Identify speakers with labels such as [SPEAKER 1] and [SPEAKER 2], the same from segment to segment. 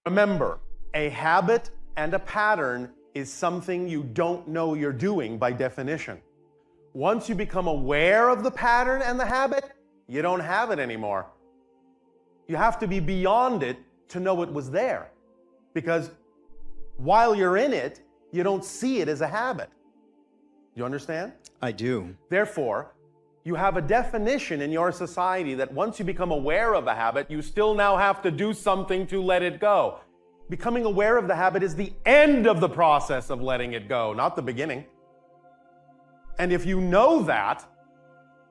[SPEAKER 1] Remember, a habit and a pattern is something you don't know you're doing by definition. Once you become aware of the pattern and the habit, you don't have it anymore. You have to be beyond it to know it was there. Because while you're in it, you don't see it as a habit. You understand?
[SPEAKER 2] I do.
[SPEAKER 1] Therefore, you have a definition in your society that once you become aware of a habit, you still now have to do something to let it go. Becoming aware of the habit is the end of the process of letting it go, not the beginning. And if you know that,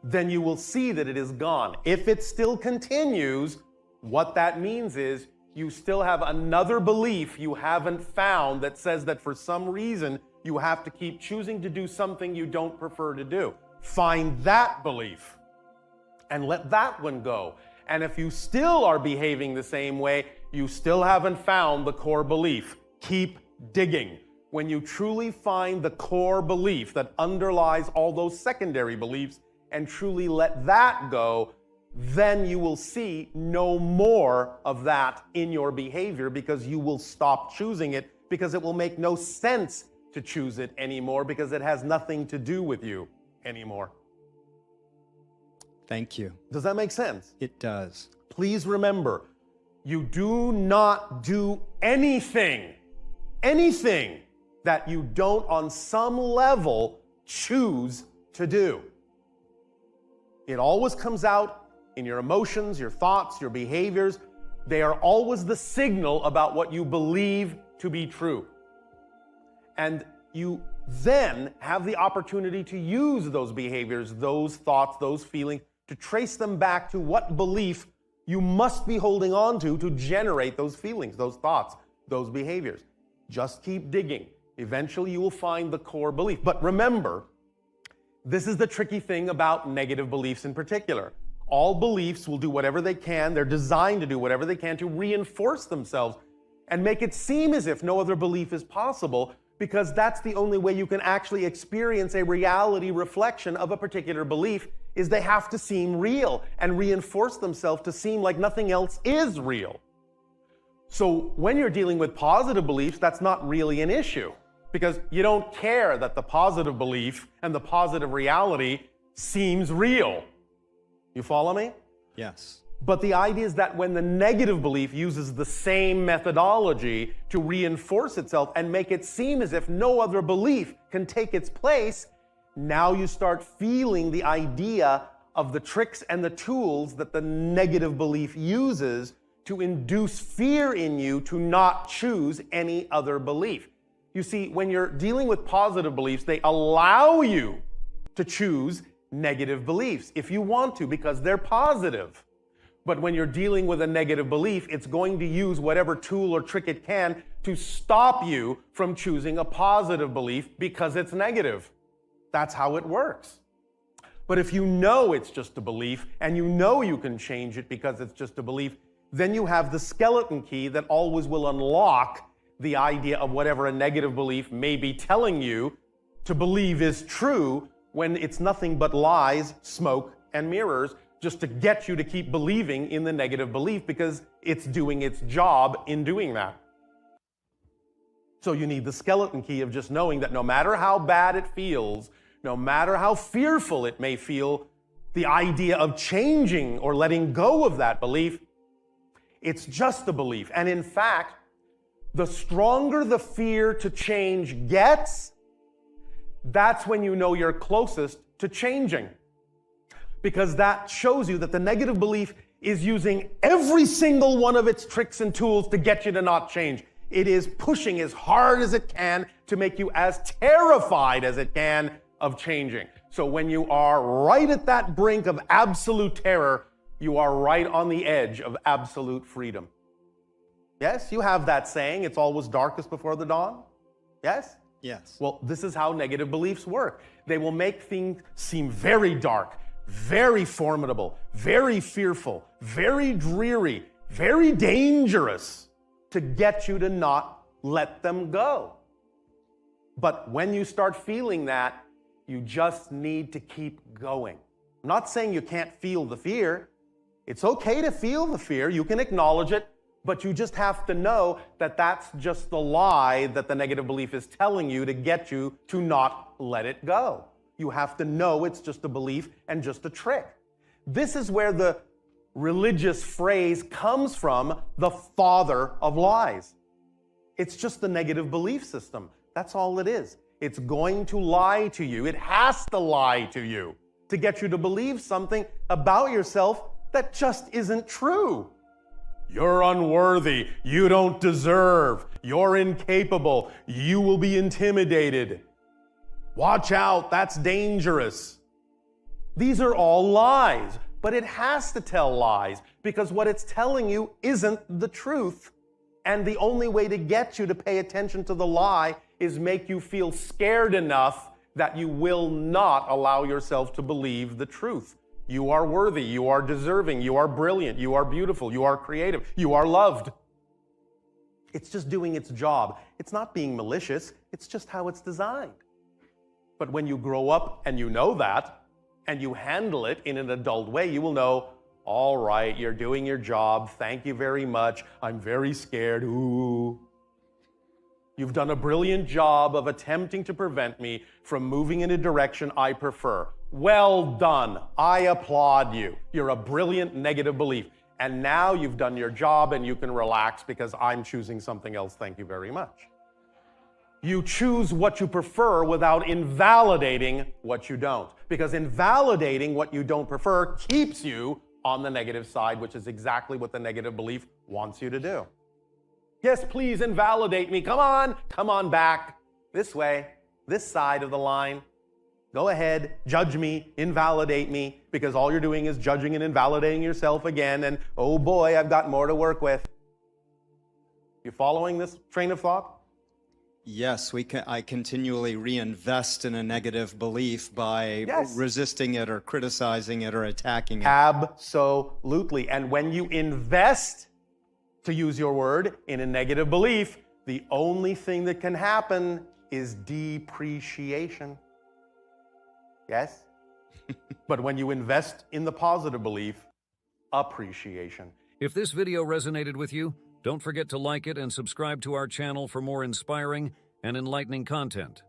[SPEAKER 1] then you will see that it is gone. If it still continues, what that means is you still have another belief you haven't found that says that for some reason you have to keep choosing to do something you don't prefer to do. Find that belief and let that one go. And if you still are behaving the same way, you still haven't found the core belief. Keep digging. When you truly find the core belief that underlies all those secondary beliefs and truly let that go, then you will see no more of that in your behavior because you will stop choosing it, because it will make no sense to choose it anymore because it has nothing to do with you anymore.
[SPEAKER 2] Thank you.
[SPEAKER 1] Does that make sense?
[SPEAKER 2] It does.
[SPEAKER 1] Please remember, you do not do anything that you don't on some level choose to do. It always comes out in your emotions, your thoughts, your behaviors. They are always the signal about what you believe to be true. And you then have the opportunity to use those behaviors, those thoughts, those feelings, to trace them back to what belief you must be holding on to generate those feelings, those thoughts, those behaviors. Just keep digging. Eventually you will find the core belief. But remember, this is the tricky thing about negative beliefs in particular. All beliefs will do whatever they can. They're designed to do whatever they can to reinforce themselves and make it seem as if no other belief is possible, because that's the only way you can actually experience a reality reflection of a particular belief, is they have to seem real and reinforce themselves to seem like nothing else is real. So when you're dealing with positive beliefs, that's not really an issue, because you don't care that the positive belief and the positive reality seems real. You follow me?
[SPEAKER 2] Yes.
[SPEAKER 1] But the idea is that when the negative belief uses the same methodology to reinforce itself and make it seem as if no other belief can take its place, now you start feeling the idea of the tricks and the tools that the negative belief uses to induce fear in you to not choose any other belief. You see, when you're dealing with positive beliefs, they allow you to choose negative beliefs if you want to, because they're positive. But when you're dealing with a negative belief, it's going to use whatever tool or trick it can to stop you from choosing a positive belief because it's negative. That's how it works. But if you know it's just a belief and you know you can change it because it's just a belief, then you have the skeleton key that always will unlock the idea of whatever a negative belief may be telling you to believe is true, when it's nothing but lies, smoke, and mirrors, just to get you to keep believing in the negative belief because it's doing its job in doing that. So you need the skeleton key of just knowing that no matter how bad it feels, no matter how fearful it may feel, the idea of changing or letting go of that belief, it's just a belief. And in fact, the stronger the fear to change gets, that's when you know you're closest to changing. Because that shows you that the negative belief is using every single one of its tricks and tools to get you to not change. It is pushing as hard as it can to make you as terrified as it can of changing. So when you are right at that brink of absolute terror, you are right on the edge of absolute freedom. Yes, you have that saying, it's always darkest before the dawn. Yes?
[SPEAKER 2] Yes.
[SPEAKER 1] Well, this is how negative beliefs work. They will make things seem very dark, very formidable, very fearful, very dreary, very dangerous to get you to not let them go. But when you start feeling that, you just need to keep going. I'm not saying you can't feel the fear. It's okay to feel the fear. You can acknowledge it, But you just have to know that that's just the lie that the negative belief is telling you to get you to not let it go. You have to know it's just a belief and just a trick. This is where the religious phrase comes from, the father of lies. It's just the negative belief system. That's all it is. It's going to lie to you. It has to lie to you to get you to believe something about yourself that just isn't true. You're unworthy. You don't deserve. You're incapable. You will be intimidated. Watch out. That's dangerous. These are all lies, but it has to tell lies because what it's telling you isn't the truth. And the only way to get you to pay attention to the lie is make you feel scared enough that you will not allow yourself to believe the truth. You are worthy, you are deserving, you are brilliant, you are beautiful, you are creative, you are loved. It's just doing its job. It's not being malicious, it's just how it's designed. But when you grow up and you know that, and you handle it in an adult way, you will know, all right, you're doing your job, thank you very much, I'm very scared, ooh. You've done a brilliant job of attempting to prevent me from moving in a direction I prefer. Well done. I applaud you. You're a brilliant negative belief. And now you've done your job and you can relax because I'm choosing something else. Thank you very much. You choose what you prefer without invalidating what you don't. Because invalidating what you don't prefer keeps you on the negative side, which is exactly what the negative belief wants you to do. Yes, please invalidate me. Come on back. This way, this side of the line. Go ahead, judge me, invalidate me, because all you're doing is judging and invalidating yourself again, and oh boy, I've got more to work with. You following this train of thought?
[SPEAKER 2] Yes, I continually reinvest in a negative belief by resisting it or criticizing it or attacking it.
[SPEAKER 1] Absolutely. And when you invest, to use your word, in a negative belief, the only thing that can happen is depreciation. Yes? But when you invest in the positive belief, appreciation.
[SPEAKER 3] If this video resonated with you, don't forget to like it and subscribe to our channel for more inspiring and enlightening content.